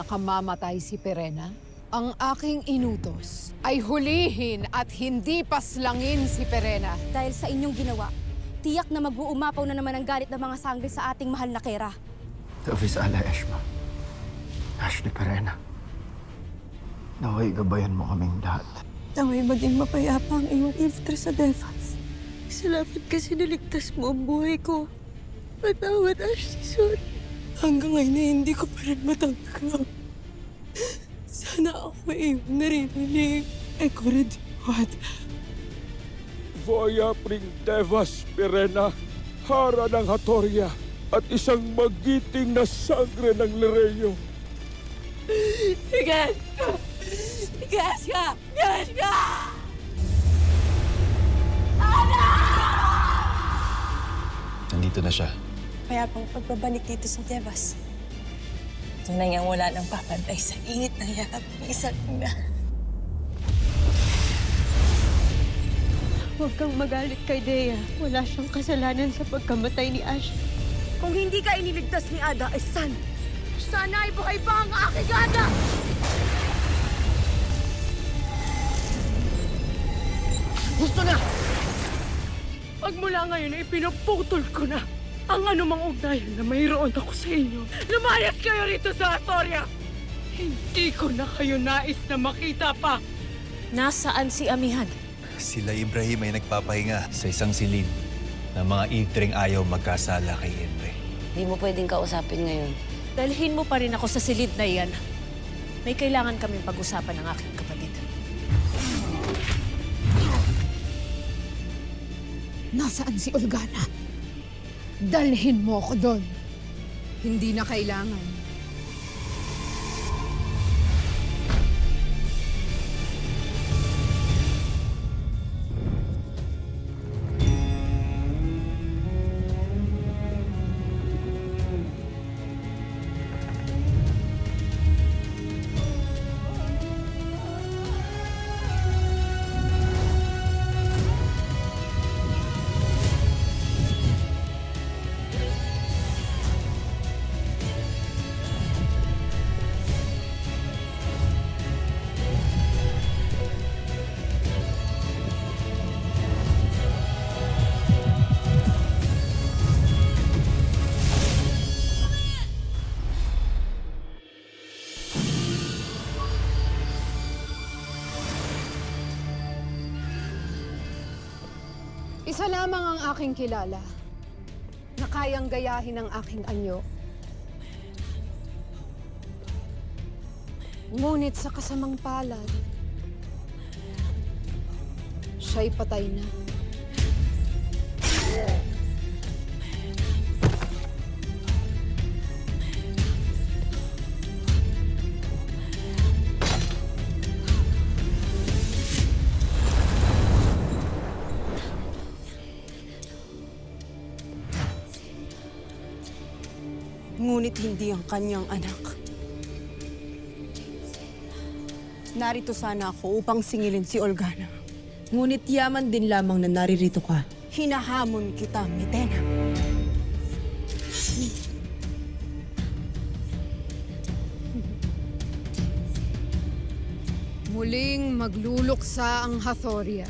nakamamatay si Perena? Ang aking inutos ay hulihin at hindi paslangin si Perena. Dahil sa inyong ginawa, tiyak na mag-uumapaw na naman ang galit ng mga sangre sa ating mahal na Kera. Tafis ala Eshma. Ashley Perena. Naway gabayan mo kaming lahat. Naway maging mapayapa ang iyong iftre sa Devas. Salamat kasi niligtas mo ang buhay ko. Patawad, Ashley, sorry. Hanggang ngayon na hindi ko pa rin matanggap. Sana ako iyong naririnig. Ay, Korediwat. Voya pring Devas Perena, hara ng Hatoria, at isang magiting na sangre ng Lireyo. Tigas ka! Tigas ka! Tigas ka! Nandito na siya. Payapang pagbabalik dito sa Devas. Tunay ngang wala nang papantay sa ingit ng yakap ng isang ina. Huwag kang magalit kay Dea. Wala siyang kasalanan sa pagkamatay ni Ash. Kung hindi ka iniligtas ni Ada, ay sana ay buhay pa ang aking Ada! Gusto na! Pagmula ngayon ay pinuputol ko na ang anumang ugnayan na mayroon ako sa inyo. Lumayas kayo rito sa Hatoria! Hindi ko na kayo nais na makita pa! Nasaan si Amihan? Sila Ibrahim ay nagpapahinga sa isang silid na mga idring ayaw magkasala kay Emre. Di mo pwedeng kausapin ngayon. Dalhin mo pa rin ako sa silid na iyan. May kailangan kaming pag-usapan ng aking kapatid. Nasaan si Olgana? Dalhin mo ako doon. Hindi na kailangan. Isa lamang ang aking kilala na kayang gayahin ang aking anyo. Ngunit sa kasamang palad, siya'y patay na. Ngunit hindi ang kanyang anak. Narito sana ako upang singilin si Olgana. Ngunit yaman din lamang na naririto ka. Hinahamon kita, Mitena. Muling magluluksa ang Hathoria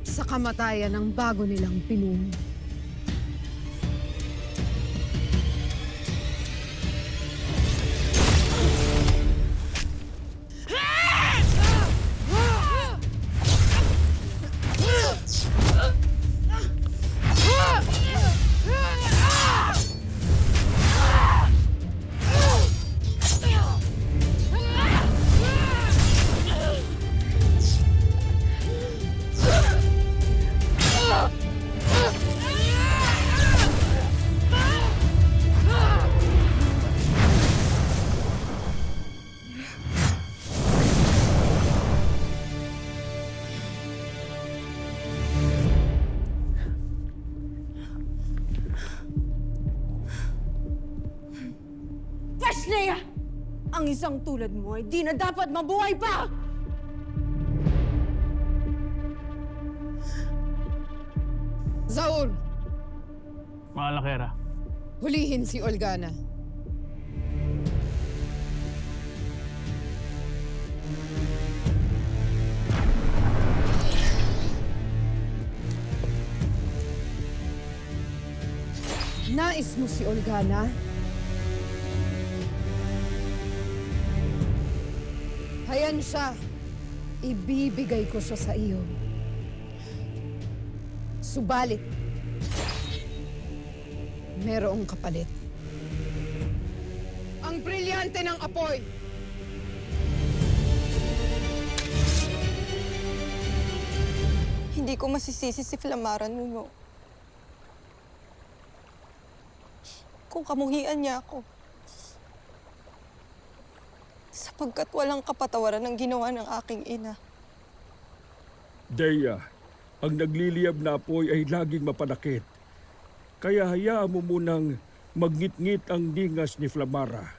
sa kamatayan ng bago nilang pinuno. Ashley! Ang isang tulad mo ay di na dapat mabuhay pa! Zaul, Mahal na Kera. hulihin si Olgana. Nais mo si Olgana? Hayan siya. Ibibigay ko siya sa iyo. Subalit, merong kapalit. Ang brilyante ng apoy! Hindi ko masisisi si Flamara, Nuno. Kung kamuhian niya ako. Sapagkat walang kapatawaran ang ginawa ng aking ina. Deya, ang nagliliyab na apoy ay laging mapanakit. Kaya hayaan mo munang magngit-ngit ang ningas ni Flamara.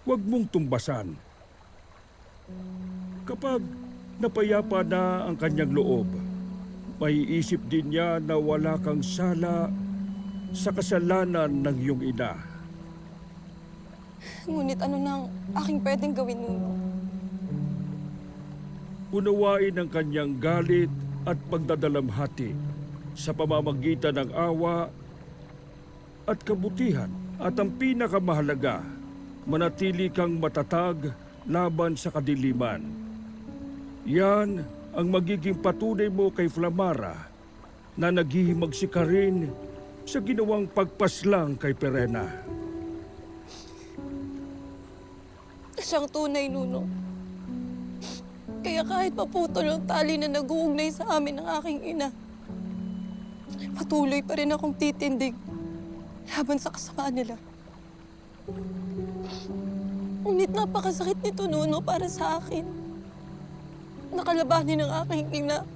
Huwag mong tumbasan. Kapag napayapa na ang kanyang loob, maiisip din niya na wala kang sala sa kasalanan ng iyong ina. Ngunit ano nang aking pwedeng gawin, Nuno? Unawain ang kanyang galit at pagdadalamhati sa pamamagitan ng awa at kabutihan. At ang pinakamahalaga, manatili kang matatag laban sa kadiliman. Yan ang magiging patunay mo kay Flamara na naghihimagsika rin sa ginawang pagpaslang kay Perena. Siyang tunay, Nuno. Kaya kahit maputol ang tali na nag-uugnay sa amin ng aking ina, patuloy pa rin akong titindig laban sa kasamaan nila. Ngunit napakasakit nito, Nuno, para sa akin. Nakalabanin ang aking ina.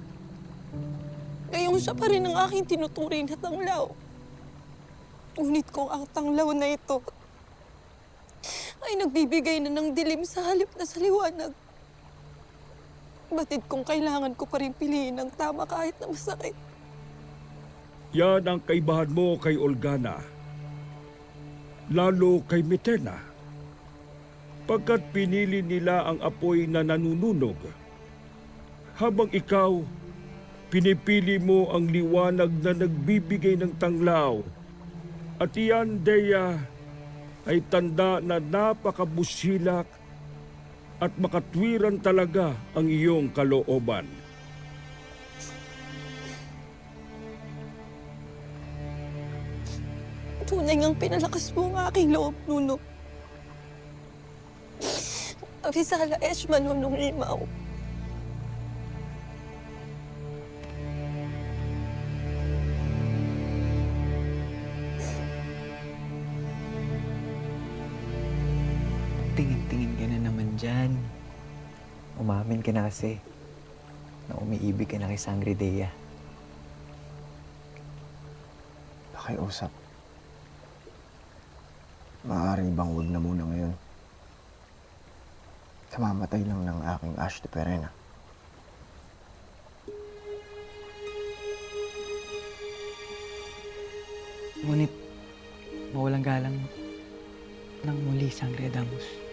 Ngayong siya pa rin ang aking tinuturing na tanglaw. Ngunit kung ang tanglaw na ito ay nagbibigay na ng dilim sa halip na sa liwanag, batid kung kailangan ko pa rin piliin ang tama kahit na masakit. Yan ang kaibahan mo kay Olgana, lalo kay Mitena. Pagkat pinili nila ang apoy na nanununog, habang ikaw, pinipili mo ang liwanag na nagbibigay ng tanglaw. At iyan, Deya, ay tanda na napakabusilak at makatwiran talaga ang iyong kalooban. Tunay ngang pinalakas mo ang aking loob, Nuno. Avisala Eshma, Nunong Limaw. Tingin-tingin ka na naman dyan. Umamin ka na kasi na umiibig ka na kay Sangre Dea. Pakiusap. Maaari bang huwag na muna ngayon? Kamamatay lang ng aking Ash de Perena. Ngunit mawalang galang nang muli, Sangre Adamus.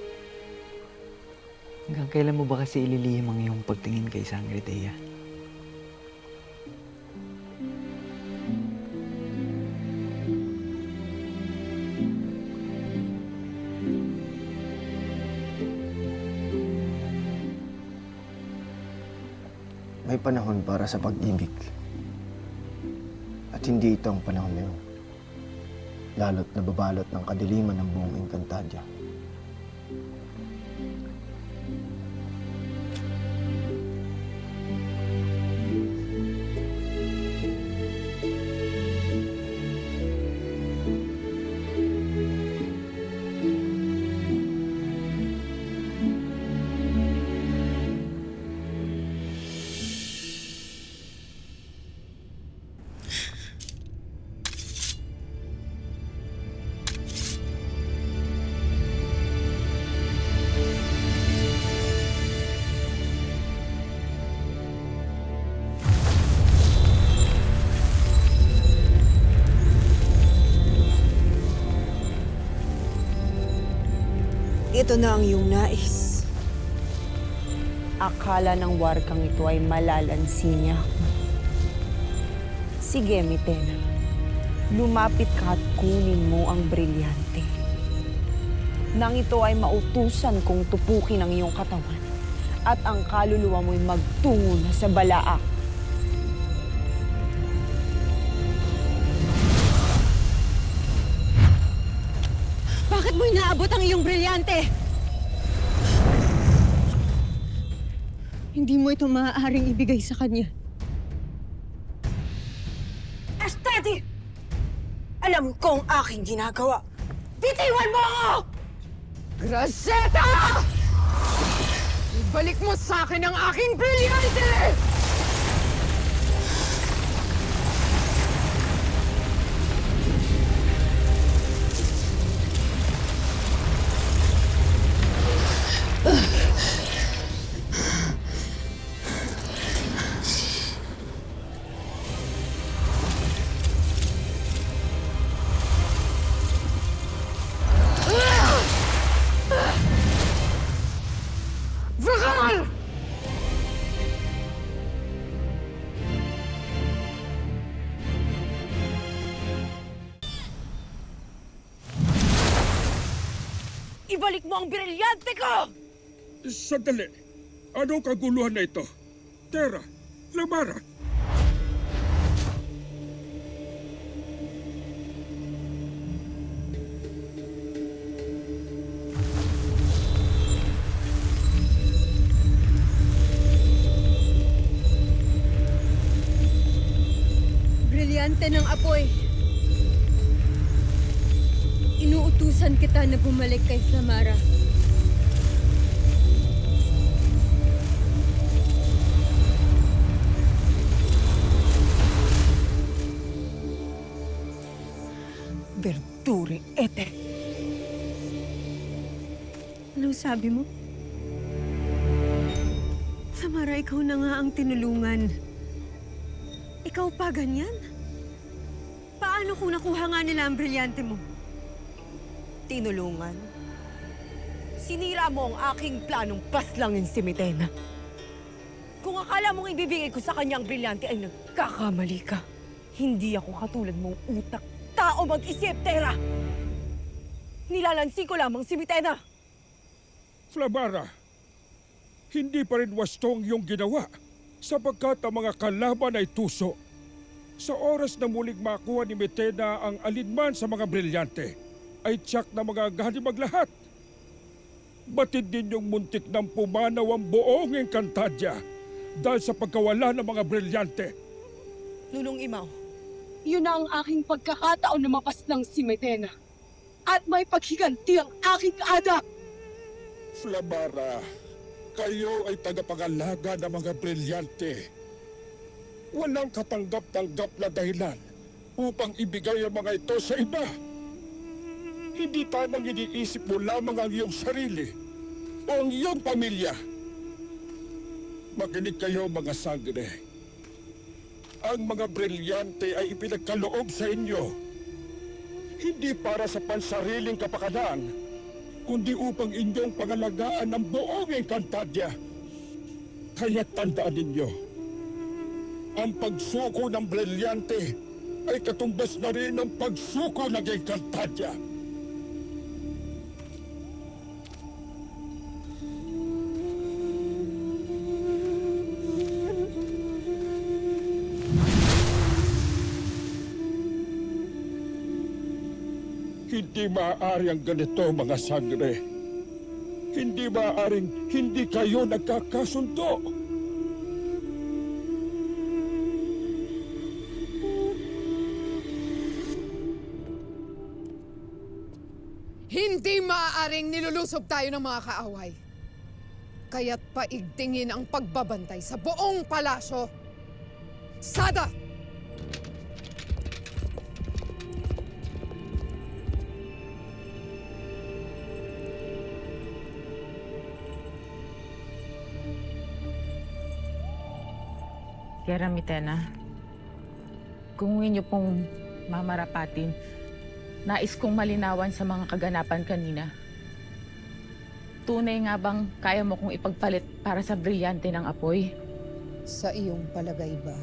Hanggang kailan mo ba kasi ililihim ang iyong pagtingin kay Sangre Dea? May panahon para sa pag-ibig. At hindi ito ang panahon na yun. Lalo't nababalot ng kadiliman ng buong Encantadia. Ito na ang iyong nais. Akala ng warkang ito ay malalansi niya. Sige, Mitena. Lumapit ka at kunin mo ang brilyante. Nang ito ay mautusan kong tupukin ang iyong katawan at ang kaluluwa mo'y magtungo na sa Balaak. Bakit mo inaabot ang iyong brilyante? Hindi mo ito maaaring ibigay sa kanya. Esteti! Alam kong aking ginagawa. Bitiwan mo ako! Grazeta! Ibalik mo sa akin ang aking brilyante! Vakal! Ibalik mo ang brilyante ko! Sandali. Anong kaguluhan na ito? Tera, Lamara. Brilyante ng apoy. Inuutusan kita na bumalik kay Flamara. Verdure ete. Anong sabi mo? Flamara, ikaw na nga ang tinulungan. Ikaw pa ganyan? Paano kung nakuha nga nila ang brilyante mo? Tinulungan. Sinira mo ang aking planong paslangin si Mitena. Kung akala mong ibibigay ko sa kanya ang brilyante ay nagkakamali ka. Hindi ako katulad mong utak. Tao mag-isip, Tera! Nilalansi ko lamang si Mitena. Flamara, hindi pa rin wastong yung ginawa sapagkat ang mga kalaban ay tuso. Sa oras na muling makuha ni Metena ang alinman sa mga brilyante, ay tiyak na magagani maglahat. Batid din yung muntik ng pumanaw ang buong Encantadia dahil sa pagkawala ng mga brilyante. Nunong Imaw, Yun na ang aking pagkakataon na mapaslang si Metena. At may paghiganti ang aking anak. Flamara, kayo ay tagapangalaga ng mga brilyante. Walang katanggap-tanggap na dahilan upang ibigay ang mga ito sa iba. Hindi tamang iniisip mo lamang ang iyong sarili o ang iyong pamilya. Makinig kayo mga sangre. Ang mga brilyante ay ipinagkaloob sa inyo. Hindi para sa pansariling kapakanan, kundi upang inyong pangalagaan ang buong Encantadia. Kaya tandaan ninyo, ang pagsuko ng brilyante ay katumbas na rin ng pagsuko ng Encantadia. Hindi maaari ang ganito, mga sangre. Hindi maaaring hindi kayo nagkakasundo. Hindi maaaring nilulusob tayo ng mga kaaway. Kaya't paigtingin ang pagbabantay sa buong palasyo. Sada! Kaya Mitena, kung niyo pong mamarapatin, nais kong malinawan sa mga kaganapan kanina. Tunay nga bang kaya mo kong ipagpalit para sa brilyante ng apoy? Sa iyong palagay ba,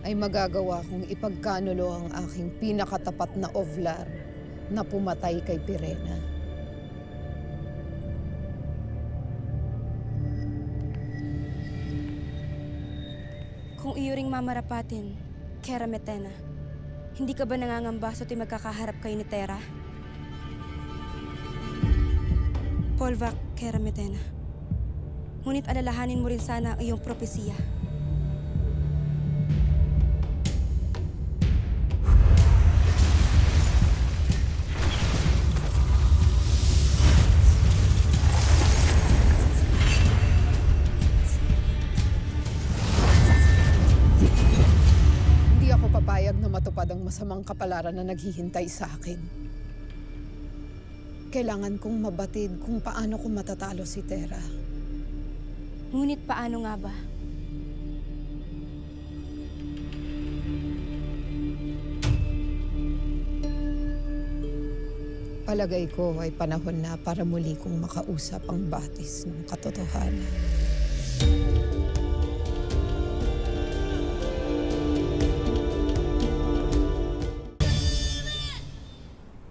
ay magagawa kong ipagkanulo ang aking pinakatapat na ovlar na pumatay kay Pirena. Kung iyo ring mamarapatin, Kera Metena, hindi ka ba nangangamba sa tuwing magkakaharap kayo ni Terra? Polvac, Kera Metena. Ngunit alalahanin mo rin sana ang iyong propesiya. Hindi ako papayag na matupad ang masamang kapalaran na naghihintay sa akin. Kailangan kong mabatid kung paano ko matatalo si Terra. Ngunit paano nga ba? Palagay ko ay panahon na para muli kong makausap ang batis ng katotohanan.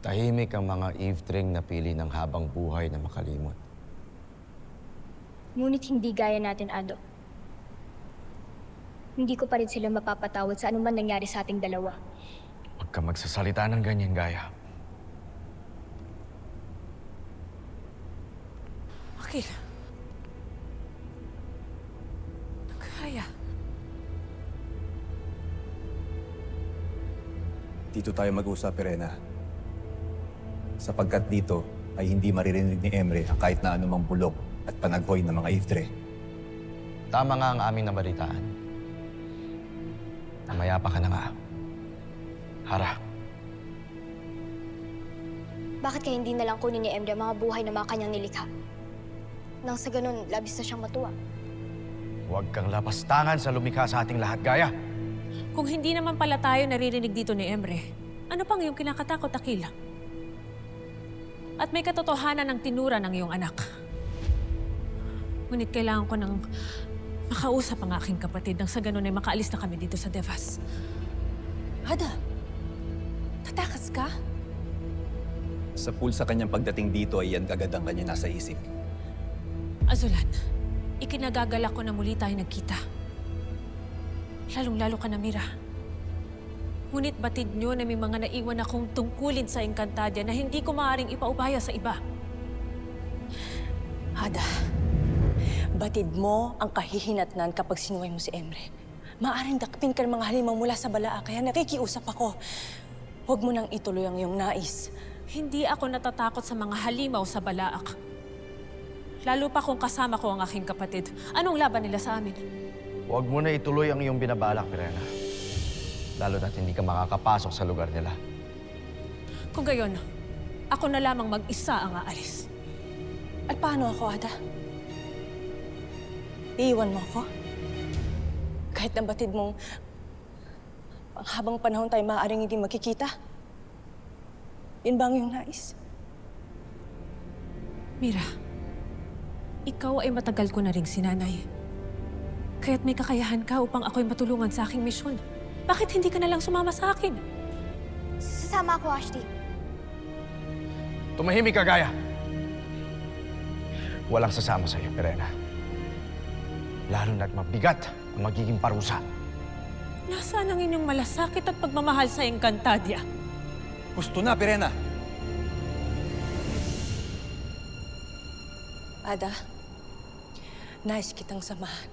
Tahimik ang mga eavesdring na pili ng habang buhay na makalimot. Ngunit hindi gaya natin, Ado. Hindi ko pa rin sila mapapatawad sa anuman nangyari sa ating dalawa. Huwag ka magsasalita ng ganyan, Gaya. Akil. Gaya. Dito tayo mag-usap, Pirena. Sapagkat dito ay hindi maririnig ni Emre ang kahit na anumang bulok at panaghoy ng mga Iftre. Tama nga ang aming nabalitaan. Namaya pa ka na nga. Hara. Bakit kaya hindi na lang kunin ni Emre ang mga buhay ng mga kanyang nilikha? Nang sa ganun, labis na siyang matuwa. Huwag kang lapastangan sa lumikha sa ating lahat, Gaya. Kung hindi naman pala tayo naririnig dito ni Emre, ano pang iyong kinakatakot, Akila? At may katotohanan ng tinura ng iyong anak. Ngunit kailangan ko ng makausap ang aking kapatid nang sa ganun ay makaalis na kami dito sa Devas. Ada, tatakas ka? Sa pool sa kanyang pagdating dito ay yan agad ang kanya nasa isip. Azulan, ikinagagalak ko na muli tayo nagkita. Lalong-lalo ka na, Mira. Ngunit batid nyo na may mga naiwan akong tungkulin sa Encantadia na hindi ko maaaring ipaubaya sa iba. Ada, batid mo ang kahihinatnan kapag sinuway mo si Emre. Maaring dakpin ka ng mga halimaw mula sa balaa, kaya nakikiusap ako. Huwag mo nang ituloy ang iyong nais. Hindi ako natatakot sa mga halimaw sa balaak. Lalo pa kung kasama ko ang aking kapatid. Anong laban nila sa amin? Huwag mo na ituloy ang iyong binabalak, Pirena. Lalo na't hindi ka makakapasok sa lugar nila. Kung gayon, ako na lamang mag-isa ang aalis. At paano ako, Ada? Iiwan mo ako? Kahit na batid mong habang panahon tayo maaaring hindi magkikita? Yan ba ang iyong nais? Mira, ikaw ay matagal ko na ring sinanay. Kaya't may kakayahan ka upang ako'y matulungan sa aking misyon. Bakit hindi ka na lang sumama sa akin? Sasama ako, Ashti. Tumahimik ka, Gaya. Walang sasama sa'yo, Pirena. Lalo na't mabigat ang magiging parusa. Nasaan ang inyong malasakit at pagmamahal sa Encantadia? Gusto na, Pirena! Ada, nais kitang samahan.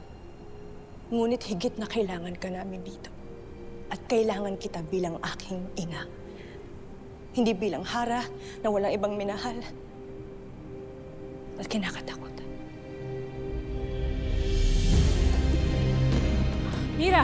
Ngunit higit na kailangan ka namin dito. At kailangan kita bilang aking ina. Hindi bilang hara na walang ibang minahal at kinakatakutan. Mira!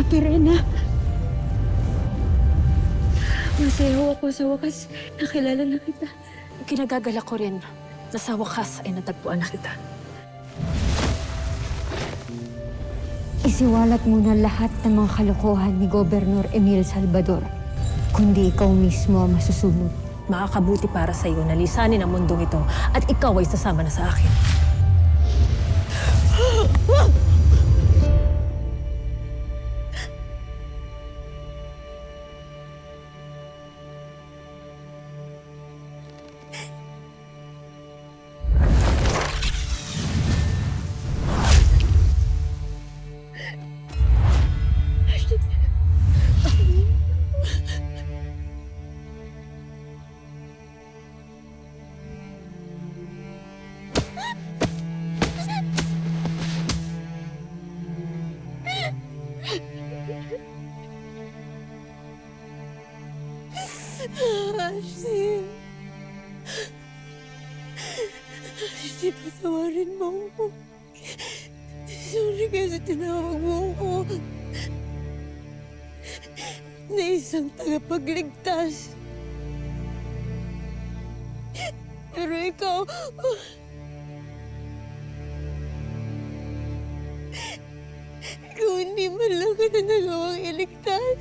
Pirena. Masaya ako sa wakas. Nakilala na kita. Kinagagala ko rin na sa wakas ay natagpuan na kita. Isiwalat mo na lahat ng mga kalokohan ni Gobernador Emil Salvador. Kundi ikaw mismo ang masusunod. Makakabuti para sa iyo na lisanin ang mundong ito at ikaw ay sasama na sa akin. Ashley. Ashley, patawarin mo ako. Sorry kasi tinawag mo ako. Na isang tagapagligtas. Pero ikaw... ikaw hindi man lang kita nagawang iligtas.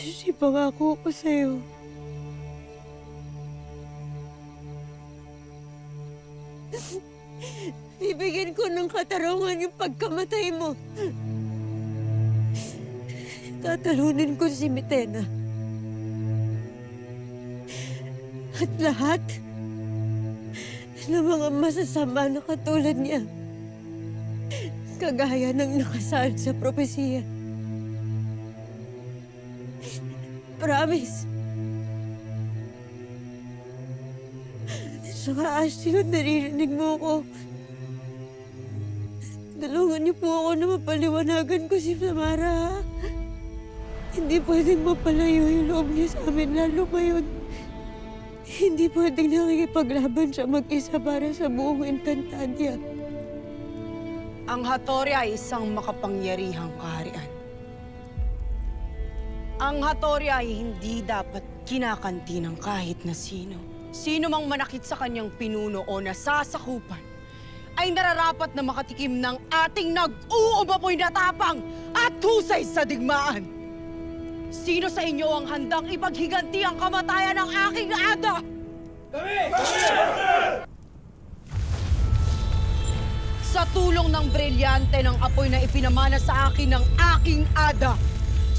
Ashley, pangako ko sa'yo. Bibigyan ko ng katarungan yung pagkamatay mo. Tatalunin ko si Mitena. At lahat ng mga masasama na katulad niya. Kagaya ng nakasaad sa propesiya. Promise. Saka Ashley, kung naririnig mo ko, tulungan niyo po ako na mapaliwanagan ko si Samara. Hindi pwedeng mapalayo yung loob niya sa amin, lalo ngayon. Hindi pwedeng nakikipaglaban siya mag-isa para sa buong Encantadia. Ang Hattori ay isang makapangyarihang kaharian. Ang Hattori ay hindi dapat kinakanti ng kahit na sino. Sino mang manakit sa kanyang pinuno o nasasakupan ay nararapat na makatikim ng ating nag-uumapoy na tapang at husay sa digmaan. Sino sa inyo ang handang ipaghiganti ang kamatayan ng aking ada? Kami! Sa tulong ng brilyante ng apoy na ipinamana sa akin ng aking ada,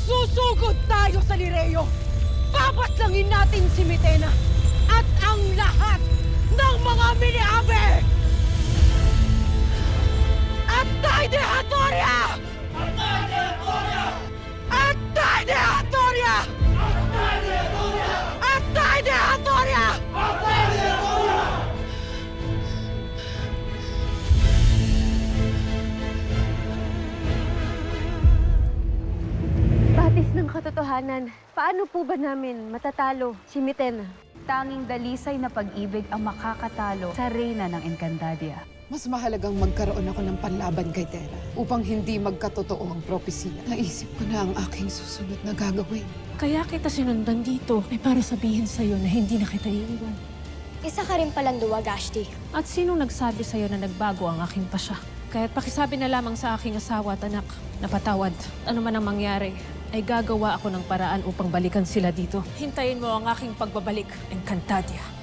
susugod tayo sa Lireo! Papaslangin natin si Mitena at ang lahat ng mga mini-abe! Atay de Hattoria! Atay de Hattoria! Atay de Hattoria! Atay de Hattoria! Atay de Hattoria! Atay de Hattoria! Batis ng katotohanan, paano po ba namin matatalo si Mitena? Tanging dalisay na pag-ibig ang makakatalo sa reyna ng Encantadia. Mas mahalagang magkaroon ako ng panlaban kay Tera upang hindi magkatotoo ang propesiya. Naisip ko na ang aking susunod na gagawin. Kaya kita sinundan dito ay para sabihin sa'yo na hindi na kita iiwan. Isa ka rin palang duwag, Ashley. At sinong nagsabi sa'yo na nagbago ang aking pasya? Kaya't pakisabi na lamang sa aking asawa at anak na patawad. Ano man ang mangyari, ay gagawa ako ng paraan upang balikan sila dito. Hintayin mo ang aking pagbabalik, Encantadia.